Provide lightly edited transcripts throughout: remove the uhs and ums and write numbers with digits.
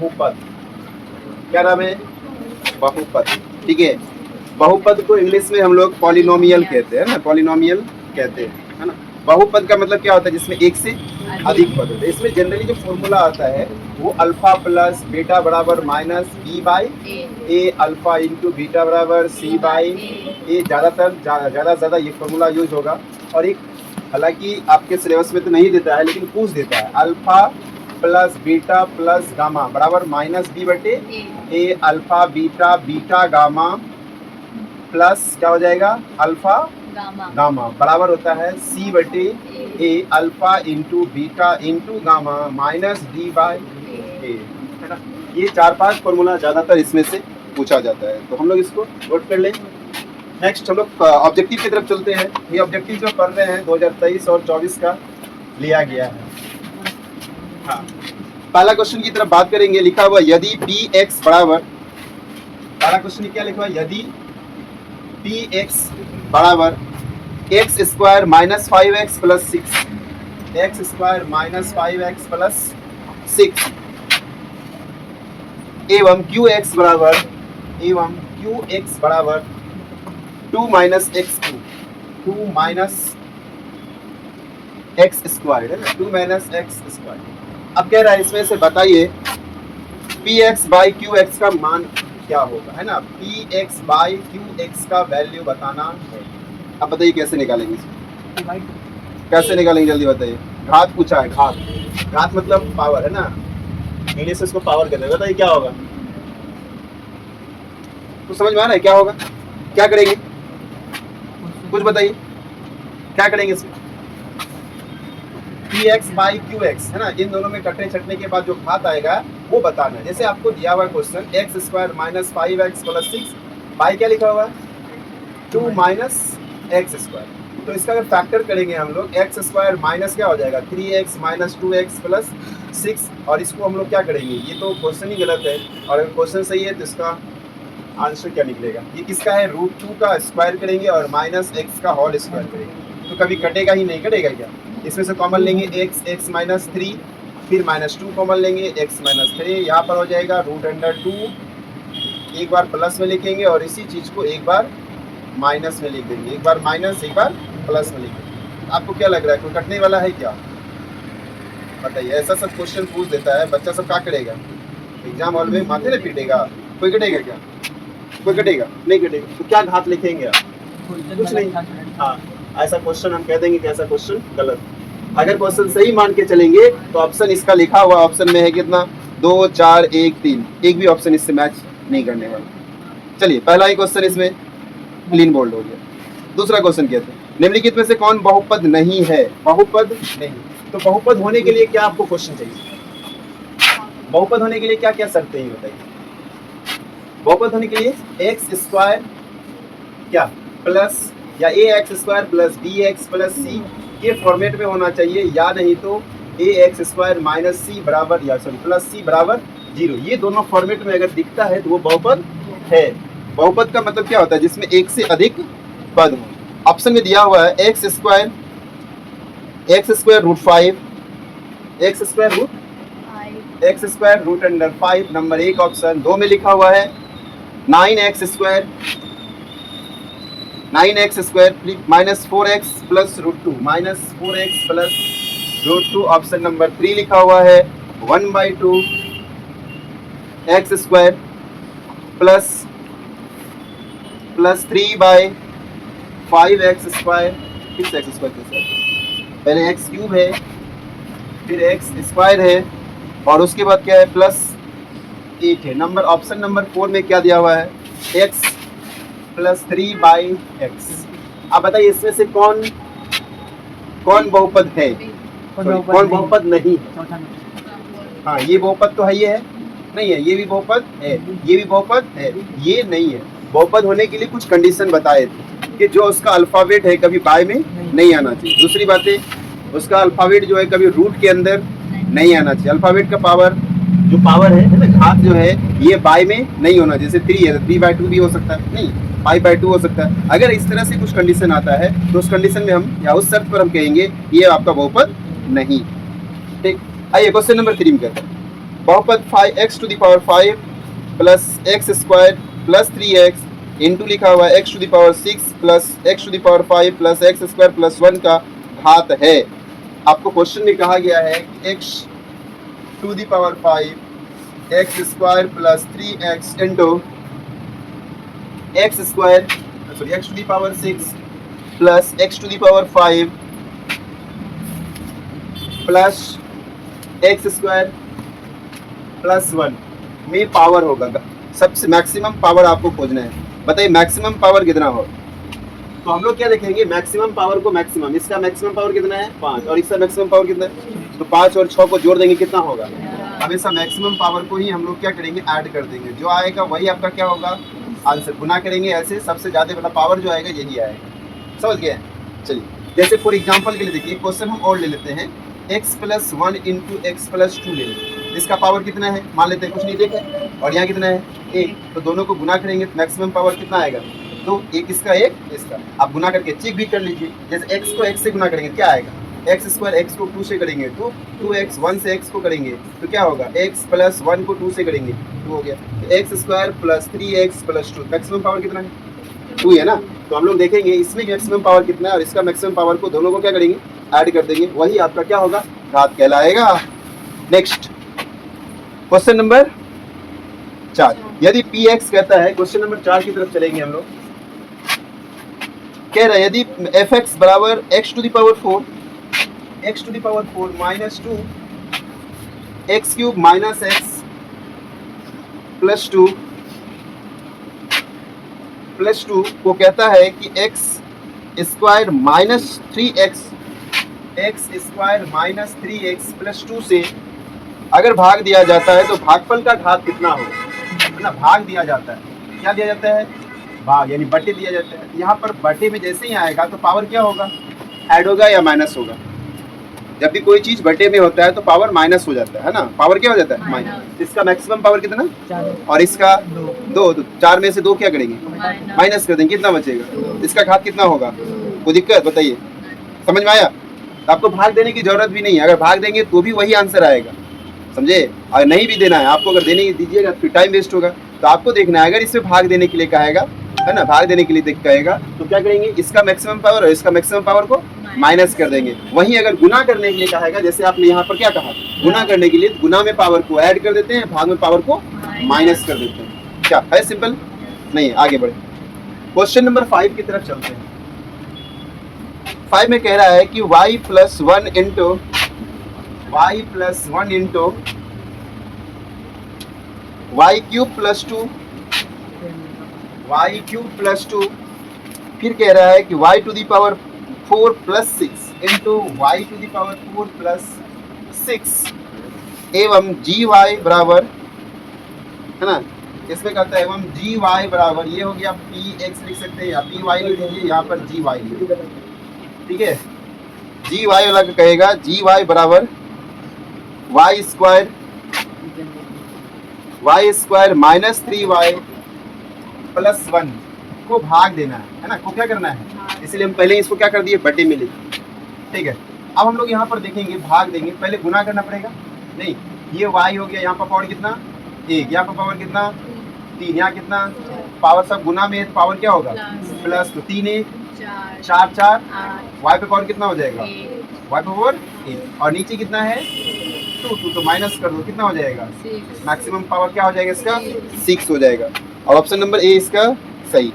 बहुपद, क्या नाम है? बहुपद। ठीक है, बहुपद को इंग्लिश में हम लोग पॉलिनोमियल कहते हैं ना, पॉलिनोमियल कहते हैं, है ना। बहुपद का मतलब क्या होता है? जिसमें एक से अधिक पद होते हैं। इसमें जनरली जो फॉर्मूला आता है वो अल्फा प्लस बीटा बराबर minus B by A, alpha into beta बराबर सी बाई ए, ज़्यादातर ज़्यादा ये फॉर्मूला यूज होगा। और एक, हालांकि आपके सिलेबस में तो नहीं देता है लेकिन पूछ देता है, alpha plus beta plus gamma बराबर माइनस बी बटे A, alpha beta beta gamma plus क्या हो जाएगा? अल्फा गामा बराबर होता है सी बटे A, alpha into beta into gamma minus D by A, है ना। ये 4-5 फॉर्मूला ज़्यादातर इसमें से पूछा जाता है, तो हम लोग इसको नोट कर लें। नेक्स्ट हम लोग ऑब्जेक्टिव की तरफ चलते हैं। ये ऑब्जेक्टिव जो पढ़ रहे हैं 2023 और 24 का लिया गया है। हाँ, पहला क्वेश्चन की तरफ बात करेंगे। लिखा हुआ यदि पी एक्स बराबर, पहला क्वेश्चन क्या लिखा हुआ? यदि पी एक्स बराबर x square minus 5x plus 6, x square minus 5x plus 6 एवं क्यू एक्स बराबर 2 minus x Q, 2 minus x square है ना, 2 माइनस एक्स स्क्वायर। अब कह रहा है इसमें से बताइए P x by Q x का मान क्या होगा, है ना। P x by Q x का वैल्यू बताना है। अब बताइए कैसे निकालेंगे इसको, कैसे निकालेंगे जल्दी बताइए। घात पूछा है, घात मतलब पावर है ना, इंग्लिश से इसको पावर कहते हैं। बताइए क्या होगा, तो समझ में आ रहा है क्या होगा? क्या करेंगे, कुछ बताइए क्या करेंगे इसमें? P x by Q x है ना, इन दोनों में कटने छटने के बाद जो घात आएगा वो बताना है। जैसे आपको दिया हुआ question x square minus 5x plus 6 by क्या लिखा हुआ है? 2 माइनस एक्स स्क्वायर। तो इसका अगर फैक्टर करेंगे हम लोग, एक्स स्क्वायर माइनस क्या हो जाएगा? 3x माइनस 2x प्लस 6, और इसको हम लोग क्या करेंगे? ये तो क्वेश्चन ही गलत है, और अगर क्वेश्चन सही है तो इसका आंसर क्या निकलेगा? ये किसका है? √2 का स्क्वायर करेंगे और माइनस एक्स का होल स्क्वायर करेंगे, तो कभी कटेगा ही नहीं, कटेगा क्या? इसमें से कॉमन लेंगे x माइनस 3, फिर माइनस 2 कॉमन लेंगे, x माइनस 3 यहाँ पर हो जाएगा √2। एक बार प्लस में लिखेंगे और इसी चीज़ को एक बार माइनस में लिख देंगे, एक बार माइनस एक बार प्लस में लिखेंगे। आपको क्या लग रहा है, कोई कटने वाला है क्या? बताइए, ऐसा सब क्वेश्चन पूछ देता है, बच्चा सब क्या करेगा? एग्जाम हॉल में माथे में पीटेगा? कोई कटेगा क्या? कोई कटेगा नहीं? कटेगा तो क्या घात लिखेंगे आप? कुछ नहीं। हाँ, ऐसा क्वेश्चन हम कह देंगे कि ऐसा क्वेश्चन गलत। अगर क्वेश्चन सही मान के चलेंगे तो ऑप्शन इसका लिखा हुआ ऑप्शन में है कितना? 2, 4, 1, 3, एक भी ऑप्शन इससे मैच नहीं करने वाला। चलिए, पहला ही क्वेश्चन इसमें क्लीन बोल्ड हो गया। दूसरा क्वेश्चन कहते हैं निम्नलिखित में से कौन बहुपद नहीं है? बहुपद नहीं, तो बहुपद होने के लिए क्या आपको क्वेश्चन चाहिए? बहुपद होने के लिए क्या क्या शर्तें हैं बताइए? बहुपद होने के लिए एक्स स्क्वायर क्या प्लस या A x square plus B x plus C के फॉर्मेट में होना चाहिए, या नहीं तो A x square minus C बराबर या सॉरी प्लस सी बराबर 0। ये दोनों फॉर्मेट में अगर दिखता है तो वो बहुपद है। बहुपद का मतलब क्या होता है? जिसमें एक से अधिक पद हो। ऑप्शन में दिया हुआ है x square √5, x square √5 number 1 option. 2 में लिखा हुआ है 9x square minus 4x plus √2, minus 4x plus √2 option number 3 लिखा हुआ है 1/2 एक्स स्क्वायर प्लस 3/5 स्क्वायर। किस एक्स स्क्वायर के साथ? पहले एक्स क्यूब है, फिर एक्स स्क्वायर है, और उसके बाद क्या है? प्लस 8 है। नंबर ऑप्शन नंबर 4 में क्या दिया हुआ है? X plus 3/x। आप बताइए इसमें से कौन बहुपद है, कौन बहुपद नहीं है? हाँ, ये बहुपद तो है, ये है नहीं है, ये भी बहुपद है, ये भी बहुपद है, ये नहीं है। बहुपद होने के लिए कुछ कंडीशन बताए थे कि जो उसका अल्फाबेट है कभी बाय में नहीं आना चाहिए। दूसरी बात है उसका अल्फाबेट जो है कभी रूट के अंदर नहीं आना चाहिए। अल्फाबेट का पावर जो पावर है ना, घात जो है ये बाय में नहीं होना। जैसे 3 है, 3/2 भी हो सकता है, नहीं 5/2 हो सकता है। अगर इस तरह से कुछ कंडीशन आता है तो उस कंडीशन में हम या उस शर्त पर हम कहेंगे ये आपका बहुपद नहीं। ठीक, आइए क्वेश्चन नंबर 3 में कहते हैं बहुपद 5x⁵ plus x² plus 3x into लिखा हुआ है x⁵ plus x⁵ plus x² plus 1 का घात है। आपको क्वेश्चन में कहा गया है कि x⁵ x² plus 3x into x6 plus x⁵ plus x² plus 1 में पावर होगा। सबसे मैक्सिमम पावर आपको खोजना है। बताइए मैक्सिमम पावर कितना हो। तो हम लोग क्या देखेंगे, मैक्सिमम पावर को मैक्सिमम, इसका मैक्सिमम पावर कितना है 5 और इसका मैक्सिमम पावर कितना है, तो 5 और 6 को जोड़ देंगे कितना होगा। हमेशा मैक्सिमम पावर को ही हम लोग क्या करेंगे, ऐड कर देंगे। जो आएगा वही आपका क्या होगा, आंसर। गुना करेंगे ऐसे, सबसे ज़्यादा वाला पावर जो आएगा यही आएगा। समझ गए। चलिए जैसे फॉर एग्जाम्पल के लिए देखिए, क्वेश्चन हम और ले लेते हैं। x+1 इंटू x+2 ले लेते हैं। इसका पावर कितना है, मान लेते हैं कुछ नहीं देखे, और यहाँ कितना है 1, तो दोनों को गुना करेंगे तो मैक्सिमम पावर कितना आएगा, तो एक इसका एक इसका। आप गुना करके चेक भी कर लीजिए। जैसे x को x से गुना करेंगे क्या आएगा, x² x को 2 से करेंगे तो 2x, 1 से x को करेंगे तो क्या होगा, x प्लस 1 को 2 से करेंगे 2 हो गया, तो x² plus 3x plus 2। Maximum power कितना है, 2 है ना। तो हम लोग देखेंगे इसमें मैक्सिमम पावर कितना है और इसका मैक्सिमम पावर को दोनों को क्या करेंगे, ऐड कर देंगे, वही आपका क्या होगा, घात कहलाएगा। Next question number 4। यदि px कहता है, क्वेश्चन नंबर 4 की तरफ चलेंगे हम लोग। कह रहे हैं यदि fx बराबर x⁴ minus 2 x³ minus x plus 2 को कहता है कि x² माइनस 3x प्लस 2 से अगर भाग दिया जाता है तो भागफल का घात कितना होगा। ना भाग दिया जाता है, क्या दिया जाता है, भाग यानी बटे दिया जाता है। यहाँ पर बटे में जैसे ही आएगा तो पावर क्या होगा, ऐड होगा या माइनस होगा। जब भी कोई चीज बटे में होता है तो पावर माइनस हो जाता है ना, पावर क्या हो जाता है, माइनस। इसका मैक्सिमम पावर कितना, 4 और इसका 2, तो 4 में से 2 क्या करेंगे, माइनस कर देंगे, कितना बचेगा। इसका घात कितना होगा, कोई दिक्कत बताइए, समझ में आया। तो आपको भाग देने की जरूरत भी नहीं है, अगर भाग देंगे तो भी वही आंसर आएगा, समझे। अगर नहीं भी देना है आपको, अगर देने दीजिएगा फिर टाइम वेस्ट होगा। तो आपको देखना है, अगर इसमें भाग देने के लिए कहेगा है ना, भाग देने के लिए कहेगा तो क्या करेंगे, इसका मैक्सिमम पावर और इसका मैक्सिमम पावर को माइनस कर देंगे। वहीं अगर गुना करने के लिए कहेगा, जैसे आपने यहाँ पर क्या कहा, गुना करने के लिए गुना में पावर को ऐड कर देते हैं, भाग में पावर को माइनस कर देते हैं। क्या है, सिंपल नहीं है। आगे बढ़े, क्वेश्चन नंबर 5 की तरफ चलते हैं। 5 में कह रहा है कि y+1 इंटू y³ प्लस 2 फिर कह रहा है कि y⁴ plus 6 into y⁴ plus 6 एवं gy बराबर है ना, इसमें कहता है एवं gy बराबर, ये हो गया px लिख सकते हैं या py लिख लीजिए, यहाँ पर gy लिख, ठीक है। gy वाला कहेगा gy बराबर y² माइनस 3y प्लस 1 को भाग देना है ना, को क्या करना है, इसलिए हम पहले इसको क्या कर दिए, बटे में लिखे, ठीक है। अब हम लोग यहाँ पर देखेंगे, भाग देंगे, पहले गुना करना पड़ेगा, नहीं ये y हो गया, यहाँ पर पावर कितना 1, यहाँ पर पावर कितना 3, यहाँ कितना पावर, सब गुना में पावर क्या होगा प्लस, तो 3 1 4 4, y पे पावर कितना हो जाएगा, y पावर 1, और नीचे कितना है 2 तो माइनस कर दो, कितना हो जाएगा, मैक्सिमम पावर क्या हो जाएगा इसका 6 हो जाएगा। और ऑप्शन नंबर ए इसका सही।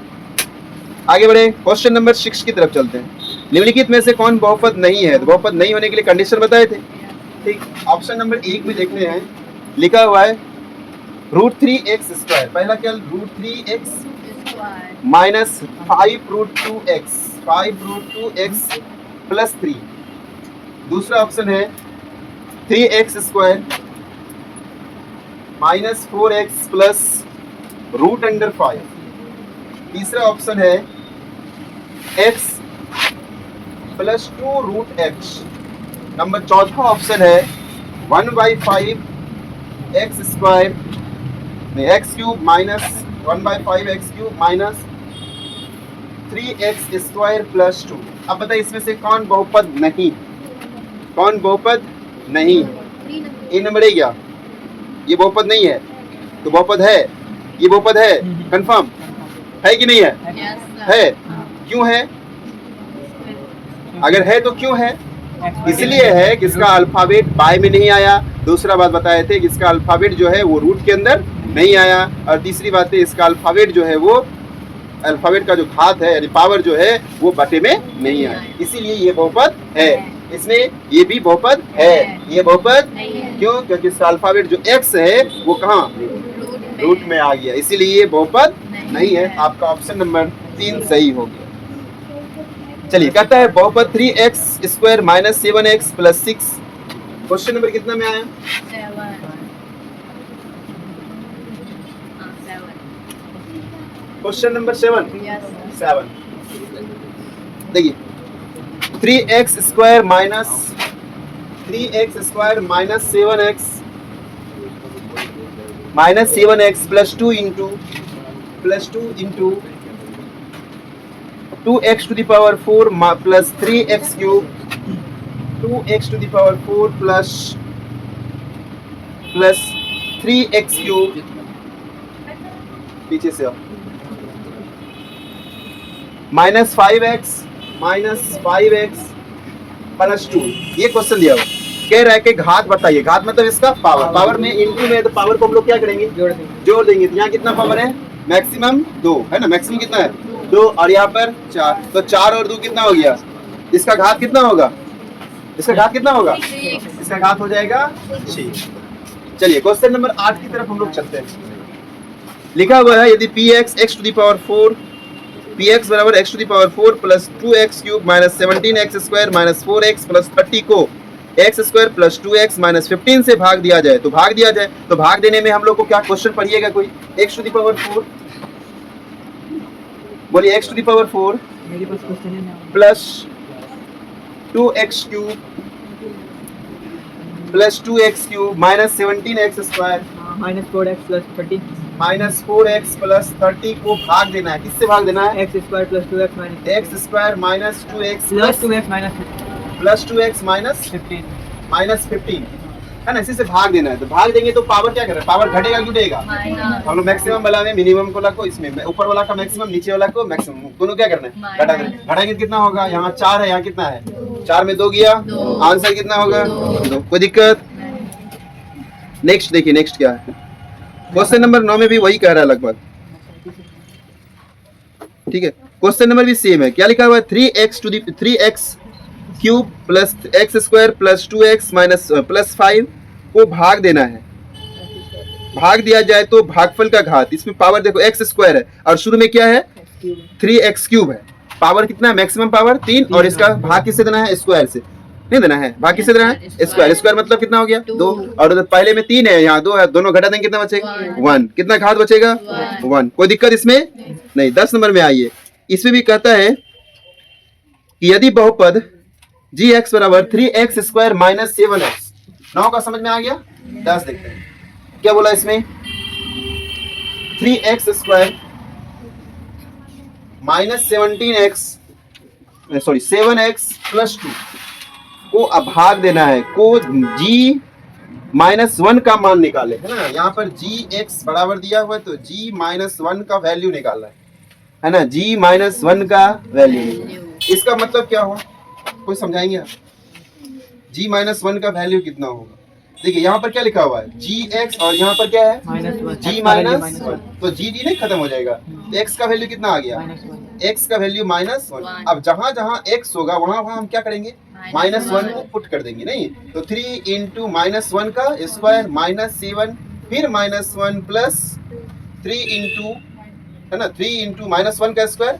आगे बढ़े, क्वेश्चन नंबर 6 की तरफ चलते हैं। निम्नलिखित में से कौन बहुपद नहीं है, तो बहुपद नहीं होने के लिए कंडीशन बताए थे, ठीक। ऑप्शन नंबर 1 में देखते हैं, लिखा हुआ है √3x², पहला क्या, √3x माइनस 5√2x प्लस 3। दूसरा ऑप्शन है 3x² माइनस 4x प्लस √5। तीसरा ऑप्शन है x प्लस 2√h। नंबर चौथा ऑप्शन है 1/5x² x³ minus 1/5x³ minus 3x² plus 2। अब बताइए इसमें से कौन बहुपद नहीं, कौन बहुपद नहीं, ए नंबर है क्या, ये बहुपद नहीं है तो बहुपद है, ये बहुपद है, कंफर्म है कि नहीं है? है। क्यों है? अगर है तो क्यों है? इसलिए है कि इसका अल्फाबेट बाय में नहीं आया, दूसरा बात बताए थे कि इसका अल्फाबेट जो है वो रूट के अंदर नहीं आया, और तीसरी बात है इसका अल्फाबेट जो है वो अल्फाबेट का जो घात है यानी पावर जो है वो बटे में नहीं आया, इसीलिए ये बहुपद है। इसमें ये भी बहुपद है, ये बहुपद क्यों? क्योंकि इसका अल्फाबेट जो x है वो कहाँ रूट में आ गया, इसीलिए ये बहुपद नहीं है। आपका ऑप्शन नंबर 3 सही हो गया। चलिए कहता है बहुपद 3x² - 7x + 6। क्वेश्चन नंबर कितना में आया? Question number 7। देखिए 3x² - 7x + 2 into 2x to the power 4 plus 3x cube, 2x to the power 4 plus 3x cube, पीछे से -5x plus 2। ये क्वेश्चन दिया हुआ कह रहा है कि घात बताइए, घात मतलब इसका पावर, पावर में इंटू में, तो पावर को हम लोग क्या करेंगे? जोड़ देंगे। तो यहाँ कितना पावर है? मैक्सिमम 2 है ना, मैक्सिमम कितना है? 2, और यहाँ पर 4, तो 4 और 2 कितना हो गया? इसका घात कितना होगा? इसका घात कितना होगा? इसका घात हो जाएगा 6। चलिए क्वेश्चन नंबर 8 की तरफ हम लोग चलते हैं। लिखा हुआ है यदि px x to the power 4 px बराबर x to the power 4 plus 2x cube minus 17x² minus 4x plus 30 को x² plus 2x minus 15 से भाग दिया जाए तो भाग दिया जाए। तो भाग देने में हम लोग को क्या क्वेश्चन पढ़िएगा कोई? x to the power 4 बोलिए, x to the power 4 मेरे पास क्वेश्चन है ना, plus 2x cube plus 2x cube minus 17x² -4x plus 30 minus 4x plus 30 को भाग देना है। किससे भाग देना है? x² plus 2x minus x² minus 2x plus 2x minus plus 2x minus 15 है ना, इसी से भाग देना है। तो भाग देंगे तो पावर क्या कर रहा है? पावर घटेगा क्यों देगा? हम लोग मैक्सिमम वाला में मिनिमम वाला को, इसमें ऊपर वाला का मैक्सिमम, नीचे वाला को मैक्सिमम, दोनों क्या करना है? घटा देना। घटाएंगे कितना होगा? यहाँ 4 है, यहाँ कितना है? 4 में 2 गया, आंसर कितना होगा? 2। कोई दिक्कत? नेक्स्ट देखिए, नेक्स्ट क्या है? क्वेश्चन नंबर 9 में भी वही कह रहा है लगभग, ठीक है। क्वेश्चन नंबर भी सेम है। क्या लिखा हुआ है? 3x³ plus x² plus 2x minus plus 5 को भाग देना है। भाग दिया जाए तो भागफल का घात, इसमें पावर देखो x² है और शुरू में क्या है? 3x³ है। पावर कितना है? मैक्सिमम पावर 3, और इसका भाग किससे देना है? स्क्वायर से नहीं देना है। भाग किससे देना है? स्क्वायर। स्क्वायर मतलब कितना हो गया? 2, और पहले में 3 है, यहाँ 2 है, दोनों घटा देंगे कितना बचेगा? 1। कितना घात बचेगा? 1। कोई दिक्कत इसमें नहीं। 10 नंबर में आइए, इसमें भी कहता है कि यदि बहुपद gx बराबर 3x² माइनस 7x, 9 का समझ में आ गया? 10 देखते हैं क्या बोला इसमें। 3x² माइनस 7x प्लस 2 को अब भाग देना है, को g-1 का मान निकाले, है ना। यहाँ पर gx बराबर दिया हुआ है तो g-1 का वैल्यू निकालना है ना, g-1 का वैल्यू। इसका मतलब क्या हुआ? कोई समझाएंगे आप? g-1 का वैल्यू कितना होगा? देखिए यहाँ पर क्या लिखा हुआ है? gx, और यहाँ पर क्या है? g-1। तो g नहीं खत्म हो जाएगा, x का वैल्यू कितना आ गया? x का वैल्यू -1। अब जहां जहां x होगा वहां वहां हम क्या करेंगे? -1 को पुट कर देंगे, नहीं तो 3 इंटू -1 का स्क्वायर -7, फिर -1 प्लस 3 इंटू, है ना, 3 इंटू -1 का स्क्वायर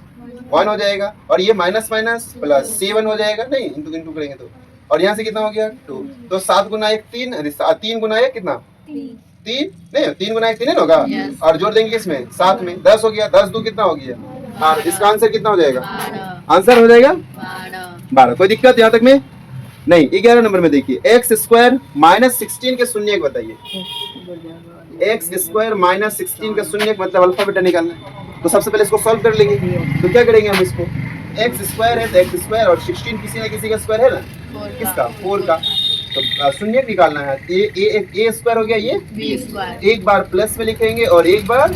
1 हो जाएगा, और ये माइनस माइनस प्लस 7 हो जाएगा, नहीं इंटू इंटू करेंगे तो, और यहाँ से कितना हो गया? 2। तो 7 गुना 1 3, 3 गुना 1 कितना? 3 नहीं, 3 गुना 1 3 होगा, और जोड़ देंगे किसमें? 7 में, 10 हो गया। 10 2 कितना हो गया? और इसका आंसर कितना हो जाएगा? आंसर हो जाएगा 12। कोई दिक्कत यहाँ तक में नहीं। 11 नंबर में देखिए, x² माइनस 16 के शून्यक बताइए। x² माइनस 16 का शून्यक मतलब अल्फा बीटा निकालना है। तो सबसे पहले इसको सॉल्व कर लेंगे। तो क्या करेंगे हम इसको? x² है तो x² और 16 किसी ना किसी का स्क्वायर है ना, किसका? 4 का। तो शून्य निकालना है। ए स्क्वायर हो गया, ये बी स्क्वायर एक बार प्लस में लिखेंगे और एक बार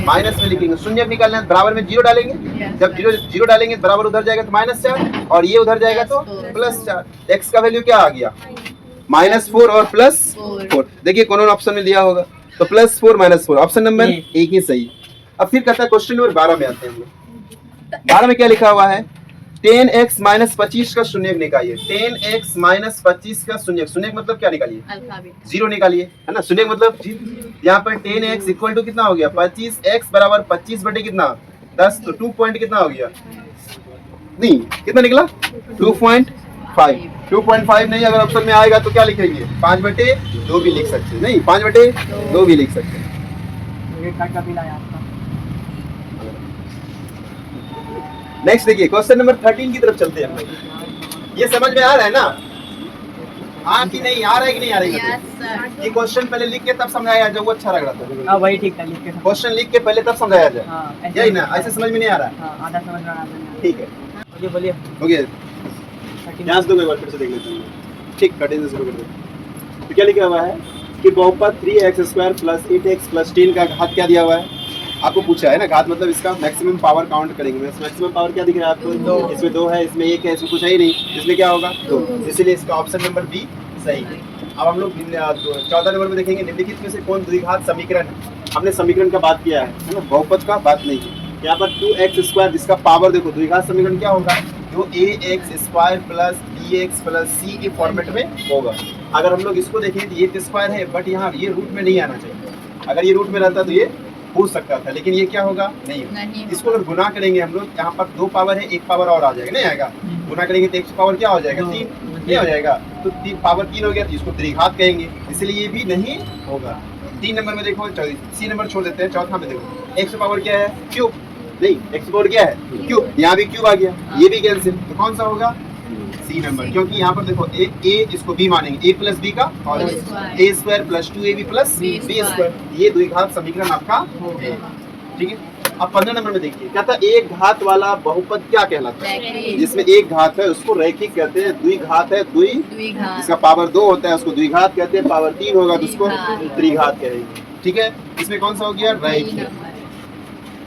माइनस में लिखेंगे। शून्य निकालना है, बराबर में जीरो डालेंगे। जब जीरो डालेंगे तो बराबर उधर जाएगा तो -4 और ये उधर जाएगा तो +4। एक्स का वैल्यू क्या आ गया? -4 और +4। देखिए कौन ऑप्शन में दिया होगा, तो +4 -4 ऑप्शन नंबर एक ही सही। अब फिर कहता है क्वेश्चन नंबर 12 में आते हैं हम लोग। 12 में क्या लिखा हुआ है? 10x - 25 का शून्य निकालिए। 10x - 25 का शून्य, शून्य मतलब क्या निकालिए? अल्फाबेट जीरो निकालिए, है ना। शून्य मतलब यहाँ पर 10x इक्वल टू कितना हो गया? 25x बराबर 25 बटे कितना? 10, तो 2 पॉइंट कितना हो गया? नहीं, कितना निकला? 2.5। 2.5 नहीं, अगर ऑप्शन में आएगा तो क्या लिखेंगे? 5/2 भी लिख सकते हैं। नहीं, 5/2 भी लिख सकते हैं। क्रेडिट कार्ड का बिल आया आपका। नेक्स्ट देखिए क्वेश्चन नंबर 13 की तरफ चलते हैं हम लोग। ये समझ में आ रहा है ना? हाँ कि नहीं आ रहा है कि नहीं आ रही है? यस सर ये क्वेश्चन पहले लिख के तब समझाया जाए, वो अच्छा लग रहा था। हाँ वही ठीक था, लिख के क्वेश्चन लिख के पहले तब समझाया जाए, हाँ ऐसे यही ना? ऐसे समझ में नहीं आ रहा है? हाँ आधा समझ में आ रहा है। ठीक है, मुझे बोलिए हो गया। 13 यहाँ से दो एक बार फिर से देख लेते हैं। ठीक, 13 से शुरू करते हैं। तो क्या लिखा हुआ है कि बहुपद 3x² + 8x + 10 का घात क्या दिया हुआ है? आपको पूछा है ना, घात मतलब इसका मैक्सिमम पावर काउंट करेंगे। मैक्सिमम पावर क्या दिख रहा है आपको? 2। इसमें 2 है, इसमें 1 है, इसमें कुछ है ही नहीं, इसमें क्या होगा? 2। इसलिए इसका ऑप्शन नंबर बी सही है। अब हम लोग 14 नंबर में देखेंगे, निम्नलिखित में से कौन द्विघात समीकरण है? हमने समीकरण का बात किया है ना, बहुपद का बात नहीं है। यहाँ पर 2x² जिसका पावर देखो, द्विघात समीकरण क्या होगा? जो ax² + bx + c के फॉर्मेट में होगा। अगर हम लोग इसको देखें तो ये तो स्क्वायर है, बट यहाँ ये रूट में नहीं आना चाहिए। अगर ये रूट में रहता तो ये हो सकता था, लेकिन ये क्या होगा? नहीं होगा। इसको अगर गुना करेंगे हम लोग, यहाँ पर 2 पावर है, 1 पावर और आ जाएगा, नहीं आएगा? गुना करेंगे तो 1 पावर क्या हो जाएगा? 3 नहीं हो जाएगा? तो 3 पावर 3 हो गया, तो इसको द्विघात कहेंगे, इसलिए ये भी नहीं होगा। 3 नंबर में देखो, सी नंबर छोड़ देते हैं। चौथा में देखो, x पावर क्या है? क्यूब। नहीं, x पावर क्या है? क्यूब। यहाँ भी क्यूब आ गया, ये भी कैंसिल, तो कौन सा होगा? C number. क्योंकि यहाँ पर देखो a इसको b मानेंगे, a + b का और a² + 2ab + b², ये द्विघात समीकरण आपका है। ठीक है। अब 15 नंबर में देखिए, क्या था? एक घात वाला बहुपद क्या कहलाता है? जिसमें एक घात है उसको रैखिक कहते हैं। द्विघात है, द्विघात जिसका पावर 2 होता है उसको द्विघात कहते हैं, पावर 3 होगा तो उसको त्रिघात कहेंगे। ठीक है, इसमें कौन सा हो गया? रैखिक।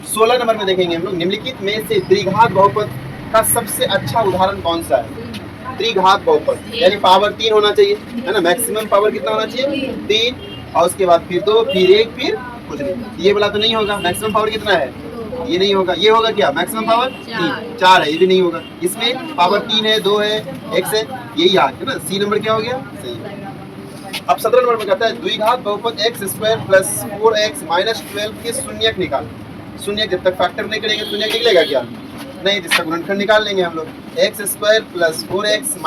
16 नंबर में देखेंगे हम लोग, निम्नलिखित में से द्विघात बहुपद का सबसे अच्छा उदाहरण कौन सा है? त्रिघात बहुपद, यानी पावर 3 होना चाहिए, है ना। मैक्सिमम पावर कितना होना चाहिए? 3, और उसके बाद फिर 2, फिर 1, फिर कुछ नहीं। ये वाला तो नहीं होगा। मैक्सिमम पावर कितना है? ये नहीं होगा। ये होगा क्या? मैक्सिमम पावर 4 है, ये भी नहीं होगा। इसमें पावर 3 है, 2 है, x है, यही आ गया ना। सी नंबर क्या हो गया? सही। अब 17 नंबर में कहता है द्विघात बहुपद x² + 4x - 12 के शून्यक निकाल। शून्यक जब तक फैक्टर नहीं करेंगे शून्यक निकलेगा क्या? नहीं, जिसका गुणनखंड निकाल लेंगे हम लोग। x² + 4x -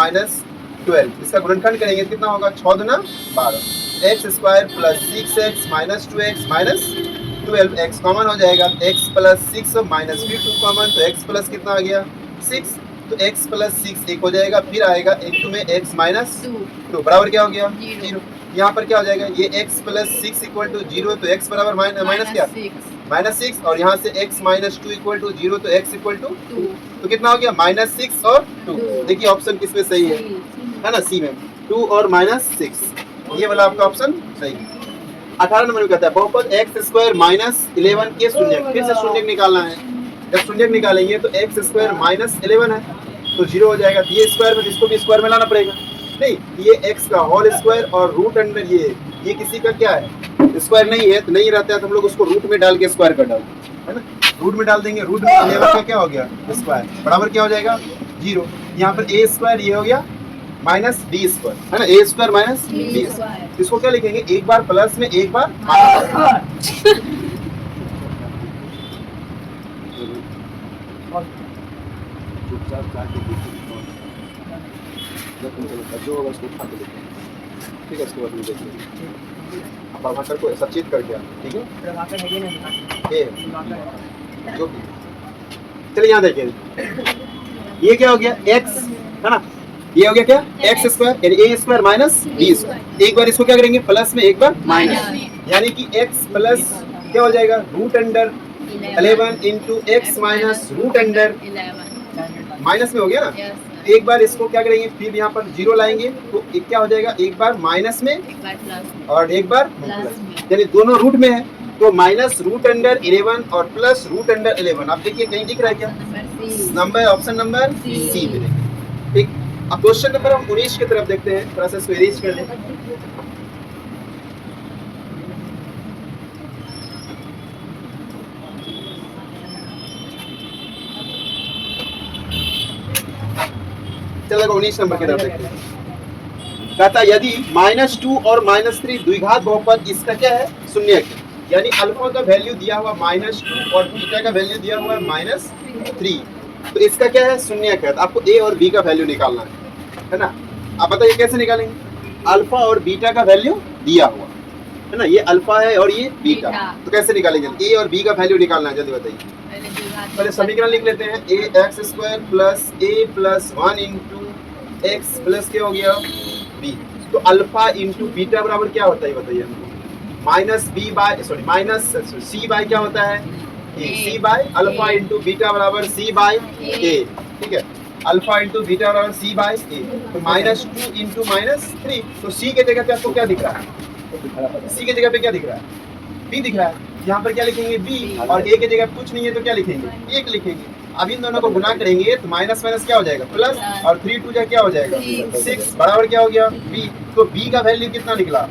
12, इसका गुणनखंड करेंगे कितना होगा? 6 दूना 12। x² + 6x - 2x - 12, x common हो जाएगा, x + 6 फिर 2 कॉमन, तो x प्लस कितना आ गया? 6, तो x + 6 1 हो जाएगा, फिर आएगा x2 में x - 2 बराबर क्या हो गया? 0। यहाँ पर क्या हो जाएगा? ये x + 6 = 0, तो x बराबर माइनस क्या? -6, और यहाँ से x - 2 = 0, तो x = 2, तो कितना हो गया? -6 और 2। देखिए ऑप्शन किसमें सही है ना? सी में 2 और -6, ये वाला आपका ऑप्शन सही है। 18 नंबर में कहता है बहुपद x² - 11 के शून्यक। फिर से शून्यक निकालना है। जब शून्यक निकालेंगे तो x² - 11 है तो 0 हो जाएगा। ये स्क्वायर में, इसको भी स्क्वायर में लाना पड़ेगा। नहीं, ये x का होल स्क्वायर और रूट अंडर ये किसी का क्या है? स्क्वायर नहीं है, तो नहीं रहता है तो हम लोग उसको रूट में डाल के स्क्वायर कर डालते हैं, है ना। रूट में डाल देंगे, रूट में 11 का क्या हो गया? स्क्वायर बराबर क्या हो जाएगा? 0। यहाँ पर a², ये हो गया -b², है ना। a² - b², इसको क्या लिखेंगे? एक बार प्लस में, एक बार माइनस। चुपचाप जाके जो होगा उसको उठा के लिखेंगे, ठीक है। उसके बाद में देखेंगे, अब प्रभाकर को सचेत करके आना, ठीक है। प्रभाकर है कि नहीं दुकान? ए प्रभाकर जो भी, चलिए यहाँ देखिए, ये क्या हो गया? x, है ना। ये हो गया क्या? x² यानी a² - b²। एक बार इसको क्या करेंगे? प्लस में, एक बार माइनस, यानी कि x प्लस क्या हो जाएगा? √11 × x - √11 माइनस में हो गया ना। एक बार इसको क्या करेंगे, फिर यहाँ पर जीरो लाएंगे तो एक क्या हो जाएगा, एक बार माइनस में एक बार प्लस और एक बार प्लस प्लस, में। यानी दोनों रूट में है तो माइनस रूट अंडर 11 और प्लस रूट अंडर 11। आप देखिए कहीं दिख रहा है क्या, number C. Number option number C. C पे देखिए। ठीक, अब क्वेश्चन नंबर हम 19 की तरफ देखते हैं, थोड़ा सा इसको इरेज कर लें। चलो 19 नंबर की तरफ देखते हैं। कहता है यदि -2 और -3 द्विघात बहुपद इसका क्या है, शून्यक है, यानी अल्फा का वैल्यू दिया हुआ -2 और बीटा का वैल्यू दिया हुआ -3, तो इसका क्या है, शून्यक है। तो आपको ए और बी का वैल्यू निकालना है ना। आप बताइए कैसे निकालेंगे, अल्फा और बीटा का वैल्यू दिया हुआ है ना, ये अल्फा है और ये बीटा, तो कैसे निकालेंगे, ए और बी का वैल्यू निकालना है, जल्दी बताइए। पहले समीकरण लिख लेते हैं, ए एक्स स्क्वायर प्लस ए प्लस 1 इंटू एक्स प्लस क्या हो गया बी। तो अल्फा इंटू बीटा बराबर क्या होता है बताइए हमको, minus B by sorry minus C by क्या होता है A, C by alpha into beta बराबर सी बाय ए। ठीक है, अल्फा इंटू बीटा बराबर सी बाय ए। तो -2 इंटू -3, तो सी के जगह पे आपको क्या दिख रहा है, सी के जगह पे क्या दिख रहा है, बी दिख रहा है। यहाँ पर क्या लिखेंगे बी, और ए के जगह कुछ नहीं है तो क्या लिखेंगे, एक लिखेंगे। अब इन दोनों को गुना करेंगे तो माइनस माइनस क्या हो जाएगा प्लस, और 3 2 क्या हो जाएगा 6 बराबर क्या हो गया बी। तो बी का वैल्यू कितना निकला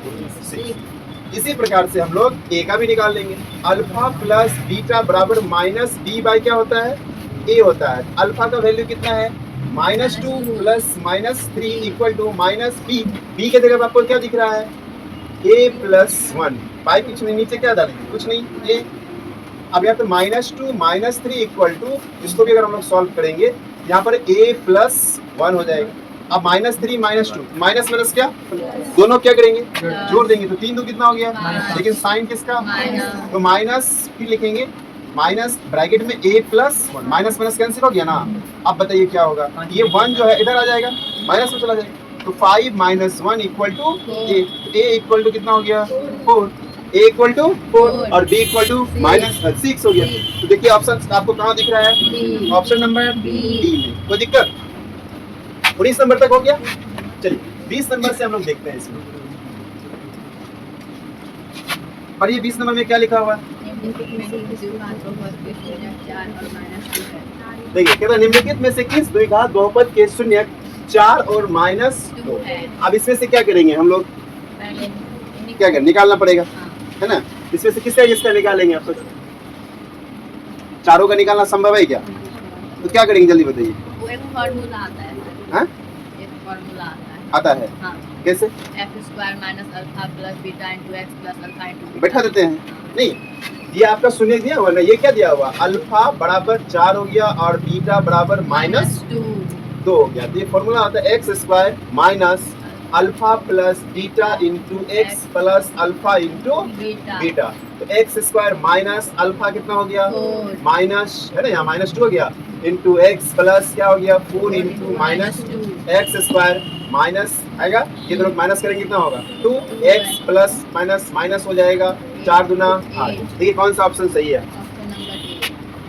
6। इसी प्रकार से हम लोग ए का भी निकाल लेंगे, अल्फा प्लस बीटा बराबर माइनस बी बाय क्या होता है ए होता है। अल्फा का वैल्यू कितना है -2 plus -3 equal to minus B. B के जगह आपको क्या दिख रहा है ए प्लस 1 बाई कुछ नहीं, नीचे क्या डालेंगे कुछ नहीं ए। अब यहाँ पे -2 -3 इक्वल टू, इसको भी अगर हम लोग सॉल्व करेंगे यहाँ पर a प्लस 1 हो जाएगा। अब -3 -2 माइनस माइनस क्या, दोनों क्या करेंगे जोड़ देंगे, तो 3 2 कितना हो गया, लेकिन साइन किसका, तो माइनस फिर लिखेंगे माइनस ब्रैकेट में a plus 1, minus minus cancel हो गया ना। अब बताइए क्या होगा, ये 1 जो है इधर आ जाएगा, माइनस में चला जाएगा, तो 5 - 1 equal to a equal to कितना हो गया 4, a इक्वल टू 4 और b इक्वल टू -6 हो गया। तो देखिए ऑप्शन आपको कहाँ दिख रहा है, ऑप्शन नंबर डी में। कोई दिक्कत, 19 नंबर तक हो गया। चलिए 20 नंबर से हम लोग देखते हैं इसमें, और ये 20 नंबर में क्या लिखा हुआ है, देखिए कहता निम्नलिखित में से किस द्विघात बहुपद के शून्यक 4 और -2। अब इसमें से क्या करेंगे हम लोग, क्या करें निकालना पड़ेगा है ना। इसमें से किसका निकालेंगे आप सोचो, चारों का निकालना संभव है क्या, तो क्या करेंगे जल्दी बताइए। वो एक फार्मूला आता है, हाँ एक फार्मूला आता है, हाँ। कैसे, x² minus alpha plus beta into x plus alpha into बैठा देते हैं, नहीं ये आपका शून्य दिया हुआ ना, ये क्या दिया हुआ अल्फा बराबर 4 हो गया और बीटा बराबर -2 हो गया। तो ये फॉर्मूला आता है x² minus alpha plus beta into x plus alpha into beta. तो x² माइनस अल्फा कितना हो गया माइनस है ना, यहाँ -2 हो गया इंटू एक्स प्लस क्या हो गया 4 इंटू -x² माइनस आएगा, ये दोनों माइनस करेंगे कितना होगा 2x प्लस माइनस माइनस हो जाएगा 4 दूना 8। देखिए कौन सा ऑप्शन सही है,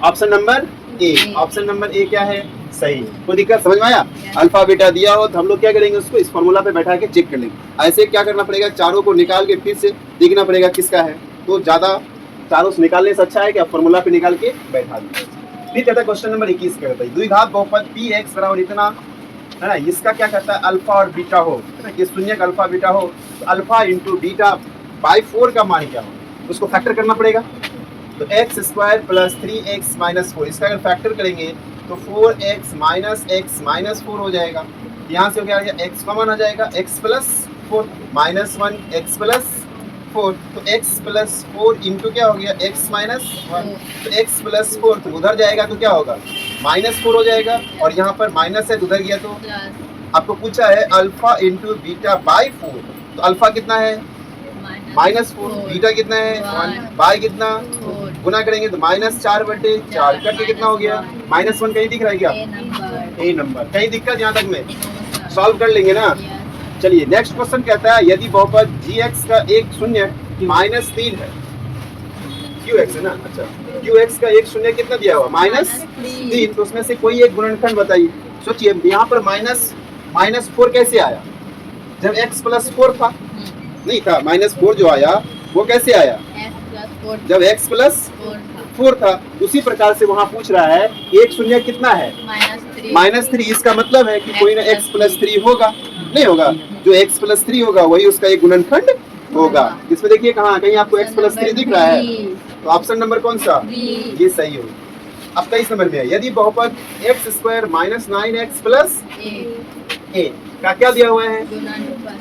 option number A. Option number A क्या है सही। कोई दिक्कत समझ में आया, अल्फा बीटा दिया हो तो हम लोग क्या करेंगे उसको इस फॉर्मूला पे बैठा के चेक कर लेंगे। ऐसे क्या करना पड़ेगा, चारों को निकाल के फिर से देखना पड़ेगा किसका है, तो ज्यादा चारों से निकालने से अच्छा है कि आप फॉर्मूला पे निकाल के बैठा दीजिए। फिर कहता है क्वेश्चन नंबर 21 कहता है द्विघात बहुपद px बराबर इतना है ना, इसका क्या कहता है अल्फा और बीटा हो है ना, कि शून्यक अल्फा बीटा हो, तो अल्फा इंटू बीटा बाई 4 का मान क्या हो उसको फैक्टर करना पड़ेगा। तो x² प्लस 3x माइनस 4, इसका अगर फैक्टर करेंगे तो 4x माइनस 4 हो जाएगा। यहाँ से हो गया x कॉमन आ जाएगा, x प्लस 4 -1 x प्लस 4, तो x प्लस 4 इंटू क्या हो गया x माइनस 1, तो x प्लस 4 तो उधर जाएगा तो क्या होगा -4 हो जाएगा, और यहाँ पर माइनस है तो उधर गया तो आपको पूछा है अल्फा इंटू बीटा बाई 4, तो अल्फा कितना है -4, बीटा कितना है 1 बाई कितना गुना करेंगे तो -4/4 करके कितना हो गया -1 कहीं दिख रहा है क्या, ए नंबर कहीं दिक्कत यहाँ तक में सॉल्व कर लेंगे ना। चलिए नेक्स्ट क्वेश्चन कहता है यदि बहुपद gx का एक शून्य -3 है, qx है ना, अच्छा qx का एक शून्य कितना दिया हुआ -3, तो उसमें से कोई एक गुणनखंड बताइए। सोचिए यहाँ पर माइनस 4 कैसे आया, जब x प्लस 4 था, नहीं था, -4 जो आया वो कैसे आया, x plus 4 जब x प्लस 4 था। उसी प्रकार से वहाँ पूछ रहा है एक शून्य कितना है, -3। इसका मतलब है कि कोई ना x प्लस 3 होगा, नहीं होगा, जो x प्लस 3 होगा वही उसका एक गुणनखंड होगा। इसमें देखिए कहाँ कहीं आपको x प्लस 3 दिख रहा है, तो ऑप्शन नंबर कौन सा, ये सही होगा। अब 23 नंबर में है, यदि बहुपद x² - 9x प्लस a का क्या दिया हुआ है,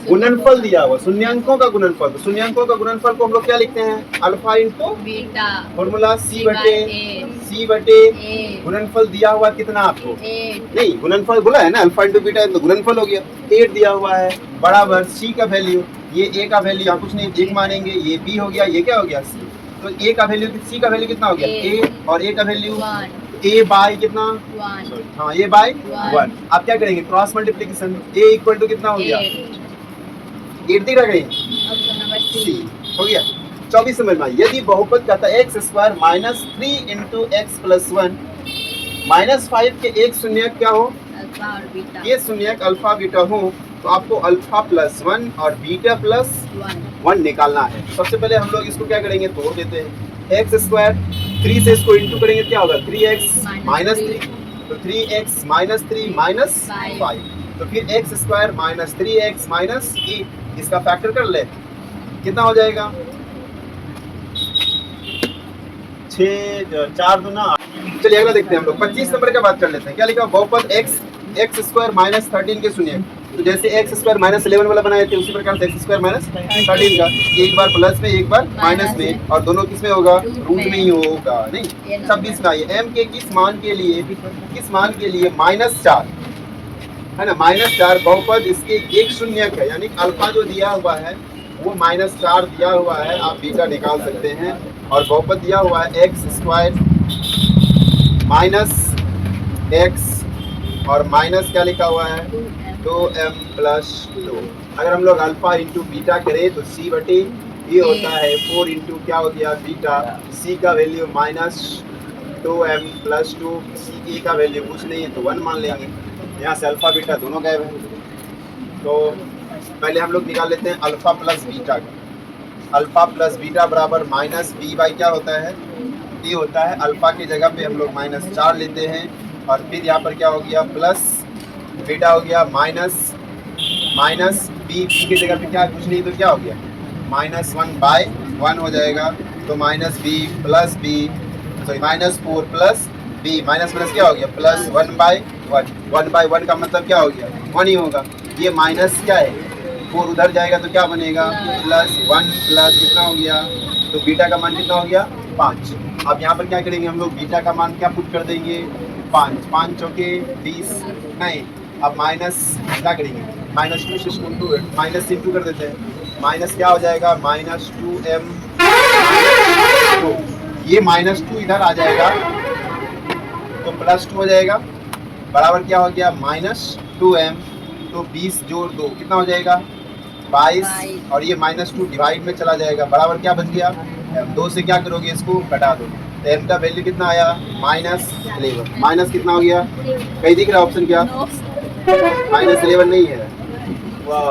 गुणनफल दिया हुआ, शून्यांकों का गुणनफल। तो शून्यांकों का गुणनफल को हम लोग क्या लिखते हैं, alpha into beta, formula c बटे गुणनफल दिया हुआ कितना आपको, 8 नहीं गुणनफल बोला है ना, अल्फा इंटू बीटा है तो गुणनफल हो गया, 8 दिया हुआ है, बराबर c का वैल्यू, ये a का वैल्यू यहाँ कुछ नहीं 1 मानेंगे, ये b हो गया, ये क्या हो गया c। तो a का वैल्यू c का वैल्यू कितना हो गया a, और a का वैल्यू a बाई कितना, 1 हाँ a बाई 1। आप क्या करेंगे, cross multiplication, a equal to कितना हो गया 8 दिख रहा कहीं, ऑप्शन नंबर C हो गया। 24 नंबर में यदि बहुपद कहता है x² - 3 इंटू x प्लस 1 -5 के एक शून्य क्या हो, अल्फा और बीटा, ये शून्य अल्फा बीटा हो, तो आपको अल्फा प्लस 1 और बीटा प्लस 1 निकालना है। सबसे पहले हम लोग इसको क्या करेंगे, तोड़ देते हैं, x² 3 से इसको इंटू करेंगे क्या होगा 3x - 3, तो 3x - 3 - 5, तो फिर x² - 3x - 8, इसका फैक्टर कर ले, कितना हो जाएगा 6 4 दूना 8। चलिए अगला देखते हैं हम लोग 25 नंबर का बात कर लेते हैं। क्या लिखा, बहुपद x² - 13 के शून्य, तो जैसे x² - 11 वाला बनाए थे उसी प्रकार से x² - 13 का एक बार प्लस में एक बार माइनस में, और दोनों किस में होगा, रूट में ही होगा, नहीं 26 का। ये m के किस मान के लिए -4 है ना, -4 बहुपद इसके एक शून्य का, यानी अल्फा जो दिया हुआ है वो -4 दिया हुआ है, आप बीटा निकाल सकते हैं। और बहुपद दिया हुआ है x² - x और माइनस क्या लिखा हुआ है 2m प्लस 2। अगर हम लोग अल्फा इंटू बीटा करें तो c बटे ये होता है 4 इंटू क्या हो गया बीटा, c का वैल्यू -2m प्लस 2, c का वैल्यू कुछ नहीं है तो 1 मान लेंगे। यहाँ से अल्फा बीटा दोनों गायब है। तो पहले हम लोग निकाल लेते हैं अल्फा प्लस बीटा का। अल्फा प्लस बीटा बराबर -b बाई क्या होता है, ये होता है अल्फा की जगह पे हम लोग -4 लेते हैं, और फिर यहाँ पर क्या हो गया प्लस बीटा हो गया माइनस b की जगह पे क्या कुछ नहीं तो क्या हो गया -1/1 हो जाएगा, तो -b plus b sorry -4 plus b minus क्या हो गया प्लस 1/1। 1/1 का मतलब क्या हो गया 1 ही होगा, ये माइनस क्या है 4 उधर जाएगा तो क्या बनेगा +1 प्लस कितना हो गया, तो बीटा का मान कितना हो गया 5। अब यहाँ पर क्या करेंगे हम लोग, बीटा का मान क्या पुट कर देंगे 5, 5 चौके 20, नहीं अब माइनस क्या करेंगे -2 से माइनस इंटू कर देते हैं, माइनस क्या हो जाएगा -2m, ये -2 इधर आ जाएगा तो +2 हो जाएगा, बराबर क्या हो गया -2m, तो 20 जोड़ 2 कितना हो जाएगा 22, और ये -2 डिवाइड में चला जाएगा, बराबर क्या बच गया 2 से क्या करोगे इसको घटा दो, तो m का वैल्यू कितना आया -11, माइनस कितना हो गया कहीं दिख रहा ऑप्शन क्या -11 नहीं है, वाह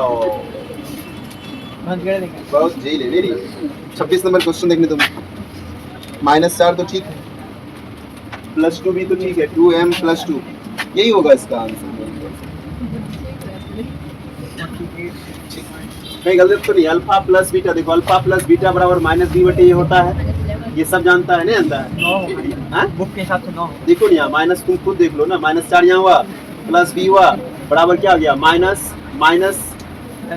बहुत झील है मेरी। 26 नंबर क्वेश्चन देखने तुम, -4 तो ठीक है, +2 भी तो ठीक है, 2m + 2 यही होगा इसका आंसर। नहीं गलत तो नहीं, अल्फा प्लस बीटा, देखो अल्फा प्लस बीटा बराबर -b बटे ये होता है, ये सब जानता है नहीं जानता है, बुक के हिसाब से 9 देखो नहीं माइनस तुम खुद देख लो ना, -4 यहाँ हुआ प्लस b हुआ, बराबर क्या हो गया माइनस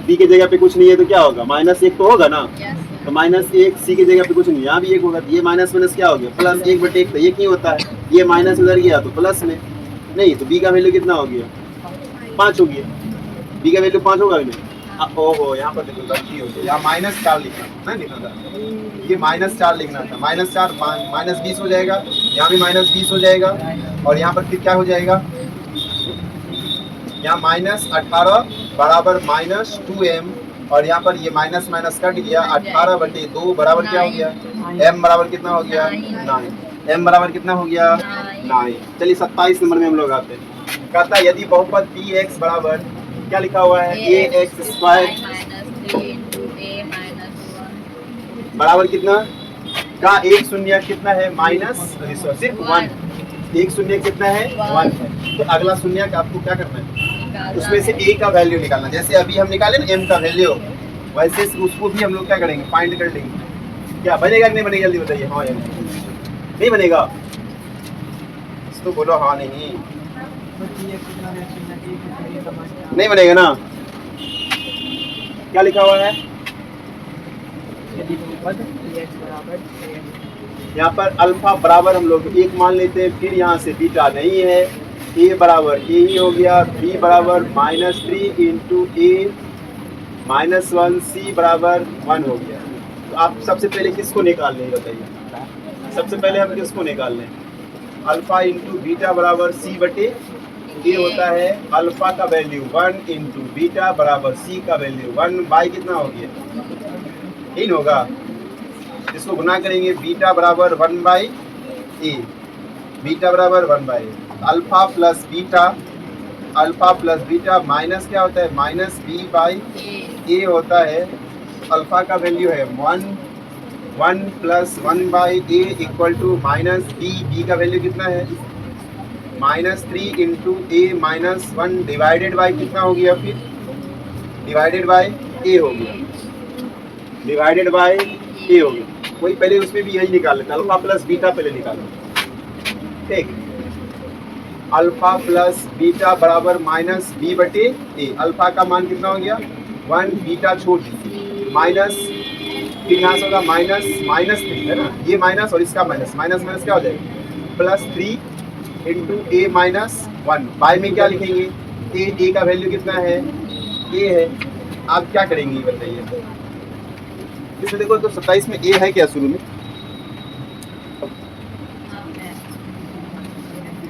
b की जगह पे कुछ नहीं है तो क्या होगा -1 तो होगा ना, तो -1 c की जगह पे कुछ नहीं, यहाँ भी 1 होगा, तो ये माइनस क्या हो गया +1/1, तो 1 ही होता है, ये माइनस उधर गया तो प्लस में, नहीं तो b का वैल्यू कितना हो गया 5 हो गया, b का वैल्यू 5 होगा नहीं, ओहो यहाँ पर देखो गलती हो गई, यहाँ -4 लिखना नहीं लिखना था, ये -4 लिखना था, -4 -20 हो जाएगा, यहाँ भी -20 हो जाएगा, और यहाँ पर फिर क्या हो जाएगा, यहाँ -18 बराबर -2m, और यहाँ पर ये माइनस कट गया, 18/2 बराबर क्या हो गया m बराबर कितना हो गया 9, m बराबर कितना हो गया 9। चलिए 27 नंबर में हम लोग आते हैं। कहता है यदि बहुपद पी एक्स बराबर क्या लिखा हुआ है ए एक्स स्क्वायर माइनस 3 इंटू ए माइनस 1 बराबर कितना का एक शून्य कितना है माइनस सिर्फ 1 एक शून्य कितना है 1 है। तो अगला शून्य का आपको क्या करना है उसमें से ए का वैल्यू निकालना। जैसे अभी हम निकाले ना एम का वैल्यू वैसे उसको भी हम लोग क्या करेंगे फाइंड कर लेंगे। क्या बनेगा कि नहीं बनेगा जल्दी बताइए। हाँ या नहीं बनेगा तो बोलो हाँ नहीं बनेगा ना। क्या लिखा हुआ है यहाँ पर अल्फा बराबर हम लोग एक मान लेते हैं फिर यहाँ से बीटा नहीं है ए बराबर ए ही हो गया बी बराबर -3 इंटू ए -1 सी बराबर 1 हो गया। तो आप सबसे पहले किसको निकाल लें बताइए। सबसे पहले हम किसको निकाल लें अल्फा इंटू बीटा बराबर सी बटे ये होता है अल्फा का वैल्यू 1 इंटू बीटा बराबर सी का वैल्यू 1 बाई कितना हो गया 3 होगा। इसको गुना करेंगे बीटा बराबर 1 बाई ए बीटा बराबर 1 by alpha plus beta minus क्या होता है माइनस बी बाई ए होता है। अल्फा का वैल्यू है 1 plus 1 by A equal to minus B का वैल्यू कितना है -3 इंटू ए -1 डिवाइडेड बाई कितना हो गया फिर डिवाइडेड बाई ए हो गया डिवाइडेड बाई ए हो गया। वही पहले उसमें भी यही निकाल लेते अल्फा प्लस बीटा पहले निकालो ठीक। अल्फा प्लस बीटा बराबर माइनस बी बटे ए अल्फा का मान कितना हो गया 1 बीटा छोड़ दीजिए माइनस फिर यहाँ से होगा -3 है ना ये माइनस और इसका माइनस क्या हो जाएगा +3 इंटू ए -1 बाई में क्या लिखेंगे ए का वैल्यू कितना है ए है। आप क्या करेंगे बताइए इसमें देखो तो 27 में ए है क्या शुरू में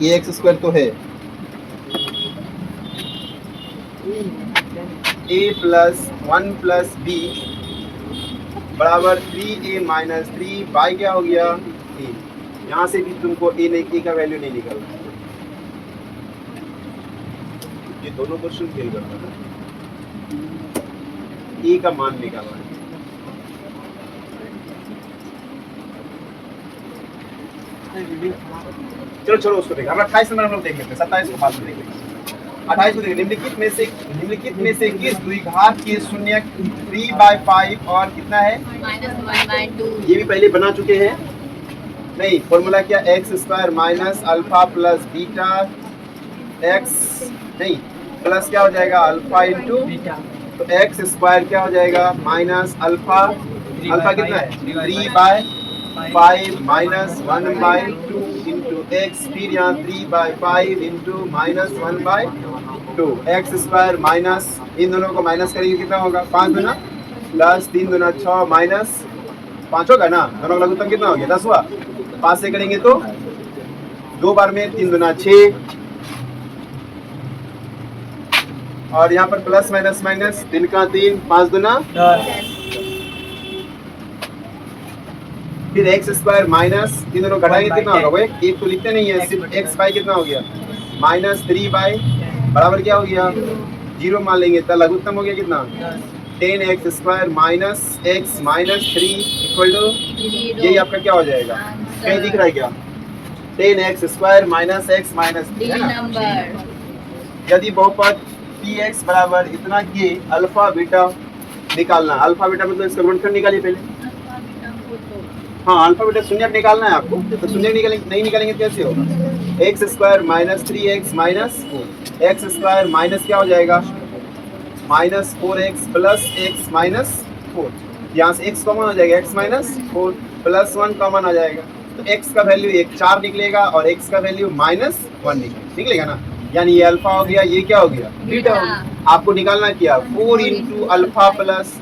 ए एक्स स्क्वायर तो है ए प्लस 1 प्लस बी बराबर 3a माइनस 3 बाई क्या हो गया ए। यहाँ से भी तुमको ए का वैल्यू नहीं निकलना ये दोनों क्वेश्चन फेल करता है ए का मान निकालना है। चलो छोड़ो उसको देखें हम 28 नंबर हम लोग देख लेते हैं 27 को बाद में देख लेंगे। 28 को देखें निम्नलिखित में से किस द्विघात के शून्य 3/5 और कितना है -1/2 ये भी पहले बना चुके हैं नहीं फॉर्मूला क्या x square minus alpha plus beta x नहीं प्लस क्या हो जाएगा अल्फा इंटू तो एक्स स्क्वायर क्या हो जाएगा माइनस अल्फा कितना है 3/5 माइनस 1/2 इंटू एक्स फिर यहाँ 3/5 इंटू -1/2 एक्स स्क्वायर माइनस इन दोनों को माइनस करेंगे कितना होगा 5 दूना प्लस 3 दूना 6 माइनस 5 होगा ना दोनों का लघुत्तम कितना हो गया 10 हुआ 5 से करेंगे तो 2 बार में 3 दूना 6 और यहाँ पर प्लस माइनस 3 का 3 5 दूना 10 फिर एक्स स्क्वायर माइनस तीन दोनों घटाएंगे कितना होगा वो एक तो लिखते नहीं है सिर्फ एक्स बाई कितना हो गया -3 बाई बराबर क्या हो गया 0 मान लेंगे तो लघुत्तम हो गया कितना 10x square minus X minus 3 equal to यही आपका क्या हो जाएगा कहीं दिख रहा है क्या 10x square minus X minus 3 है ना। यदि बहुपद px बराबर इतना के अल्फा बीटा निकालना अल्फा बीटा मतलब इसका गुणनखंड निकालिए पहले। हाँ अल्फा बीटा शून्य निकालना है आपको तो शून्य नहीं निकालेंगे कैसे होगा x square minus 3x minus 4 x square minus क्या हो जाएगा -4x प्लस एक्स माइनस 4 यहाँ से x कॉमन हो जाएगा x माइनस 4 प्लस 1 कॉमन आ जाएगा तो x का वैल्यू 4 निकलेगा और x का वैल्यू -1 निकलेगा ना यानी ये अल्फा हो गया ये क्या हो गया बीटा हो गया। आपको निकालना क्या 4 into alpha plus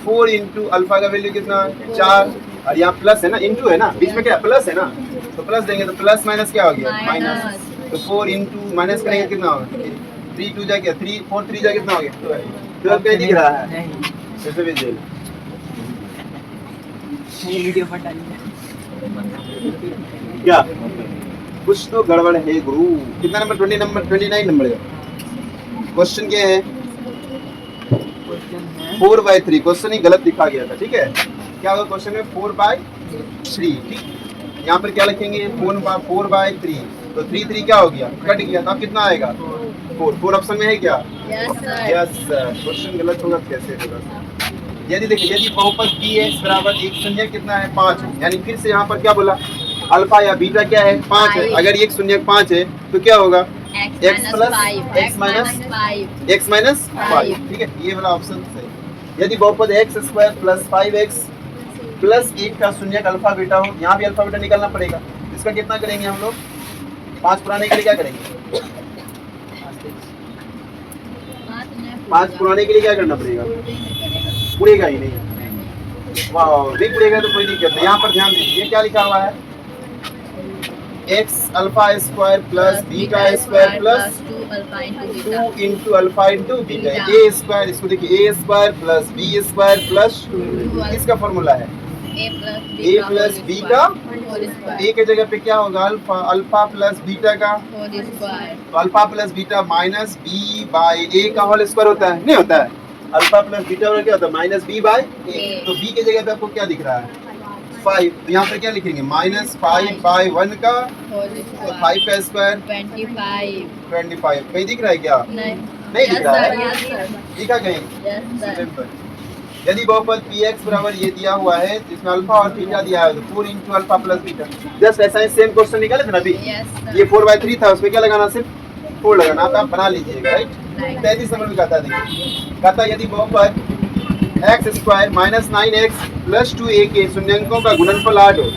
4 into alpha का वैल्यू कितना 4 और यहाँ प्लस है ना इंटू है ना बीच में क्या प्लस है ना तो प्लस देंगे तो प्लस माइनस क्या हो गया माइनस तो 4 इंटू माइनस करेंगे कितना होगा 3 2 जा क्या 3 4 3 जा कितना हो गया 12 कहीं दिख रहा है कैसे भी जेल वीडियो पर डालिए क्या कुछ तो गड़बड़ है गुरु। कितना नंबर? 29 नंबर है। क्वेश्चन क्या है? 4/3। क्वेश्चन ही गलत लिखा गया था, ठीक है। क्या होगा क्वेश्चन में? 4/3, ठीक। यहाँ पर क्या लिखेंगे? 4/3। तो 3 क्या हो गया? कट गया। तो अब कितना आएगा? 4 ऑप्शन में है क्या? Yes, sir. Yes sir. Question गलत होगा कैसे होगा? यदि देखिए, यदि बहुपद px बराबर एक शून्य कितना है? 5 है। यानी फिर से यहाँ पर क्या बोला? अल्फा या बीटा क्या है? 5 है। अगर एक शून्य 5 है तो क्या होगा? X minus 5. x minus 5. x minus 5, ठीक है। ये वाला ऑप्शन सही। यदि बहुपद x square plus 5x plus 1 का शून्य अल्फा बीटा हो, यहाँ भी अल्फा बीटा निकालना पड़ेगा। इसका कितना करेंगे हम लोग? 5 पुराने के लिए क्या करेंगे? 5 पुराने के लिए क्या करना पड़ेगा? पुड़ेगा ही नहीं। वाह, नहीं पुड़ेगा तो कोई दिक्कत नहीं। यहाँ पर ध्यान दीजिए, क्या लिखा हुआ है? x alpha square plus beta square plus 2 alpha into 2 beta. Into alpha into beta. A square, इसको देखिए, A square plus B square plus 2। इसका फॉर्मूला है A ए प्लस बी का whole square. ए के जगह पे क्या होगा? अल्फा। अल्फा प्लस बीटा का Whole square. तो alpha plus beta minus B by A का होल स्क्वायर होता है, नहीं होता है? अल्फा प्लस बीटा और क्या होता है? माइनस बी बाई ए। तो बी के जगह पे आपको क्या दिख रहा है? 5। तो यहाँ पर क्या लिखेंगे? -5/1 का Whole तो square. 5 का स्क्वायर 25. 25। कहीं दिख रहा है क्या? नहीं. नहीं दिख रहा है? Yes, sir. दिखा कहीं? Yes, sir. सिंपल। यदि बहुपद px बराबर ये दिया हुआ है जिसमें अल्फा और बीटा दिया है तो 4 into alpha plus beta. Just ऐसा ही सेम क्वेश्चन निकाले थे ना अभी। Yes, sir. ये 4/3 था, उसमें क्या लगाना? सिर्फ 4 लगाना। आप बना लीजिएगा, राइट। 33 नंबर में कहता है, देखिए, कहता है यदि बहुपद x square minus 9x plus 2a के शून्यंकों का गुणनफल 8 हो।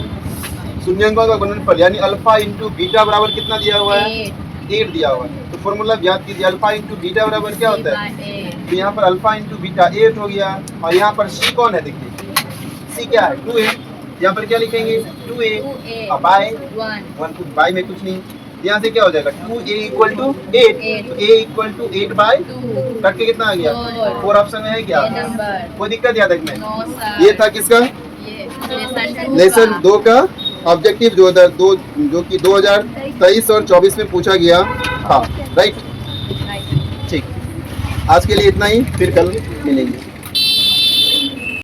शून्यंकों का गुणनफल यानी अल्फा इंटू बीटा बराबर कितना दिया हुआ है? 8 दिया हुआ है। तो फॉर्मूला याद कीजिए, अल्फा इंटू बीटा बराबर क्या होता है? तो यहाँ पर अल्फा इंटू बीटा 8 हो गया। और यहाँ पर सी कौन है? देखिए सी क्या है? 2a। यहाँ पर क्या लिखेंगे? 2a बाय 1 कुछ बाय में कुछ नहीं। यहाँ से क्या हो जाएगा? 2a equal to 8। तो a इक्वल टू 8/2 कट के कितना आ गया? 4 ऑप्शन में है क्या? कोई दिक्कत याद रखना है? ये था किसका? लेसन 2 का ऑब्जेक्टिव जो कि 2023 और 24 में पूछा गया था, राइट। ठीक, आज के लिए इतना ही, फिर कल मिलेंगे।